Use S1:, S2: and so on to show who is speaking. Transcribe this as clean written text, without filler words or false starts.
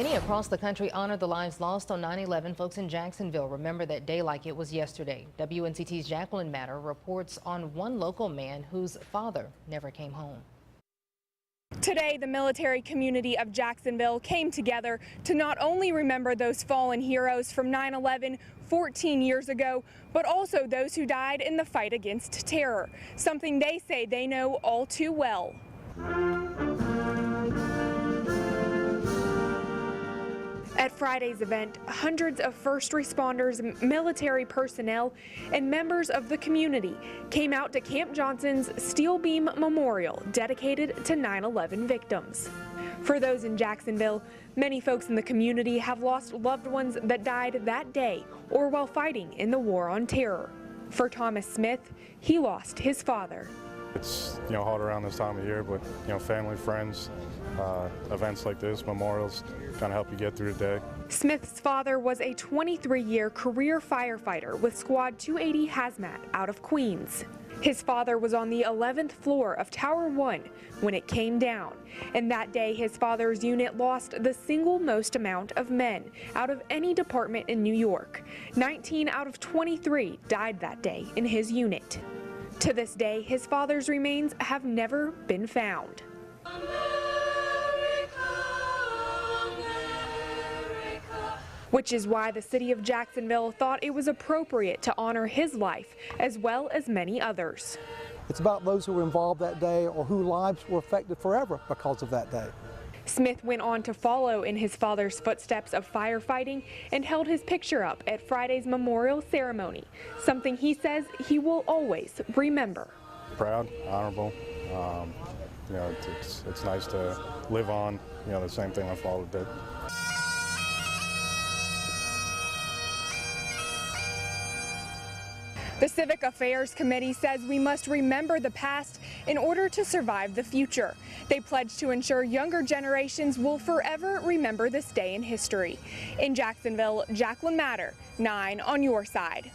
S1: Many across the country honor the lives lost on 9/11. Folks in Jacksonville remember that day like it was yesterday. WNCT's Jacqueline Matter reports on one local man whose father never came home.
S2: Today, the military community of Jacksonville came together to not only remember those fallen heroes from 9/11 14 years ago, but also those who died in the fight against terror, something they say they know all too well. At Friday's event, hundreds of first responders, military personnel, and members of the community came out to Camp Johnson's Steel Beam Memorial dedicated to 9/11 victims. For those in Jacksonville, many folks in the community have lost loved ones that died that day or while fighting in the war on terror. For Thomas Smith, he lost his father.
S3: It's hard around this time of year, but family, friends, events like this, memorials, kind of help you get through the day.
S2: Smith's father was a 23-year career firefighter with Squad 280 Hazmat out of Queens. His father was on the 11th floor of Tower 1 when it came down, and that day his father's unit lost the single most amount of men out of any department in New York. 19 out of 23 died that day in his unit. To this day, his father's remains have never been found. Which is why the city of Jacksonville thought it was appropriate to honor his life as well as many others.
S4: It's about those who were involved that day or whose lives were affected forever because of that day.
S2: Smith went on to follow in his father's footsteps of firefighting and held his picture up at Friday's memorial ceremony, something he says he will always remember.
S3: Proud, honorable. It's nice to live on the same thing my father did.
S2: The Civic Affairs Committee says we must remember the past in order to survive the future. They pledge to ensure younger generations will forever remember this day in history. In Jacksonville, Jacqueline Matter, 9 on your side.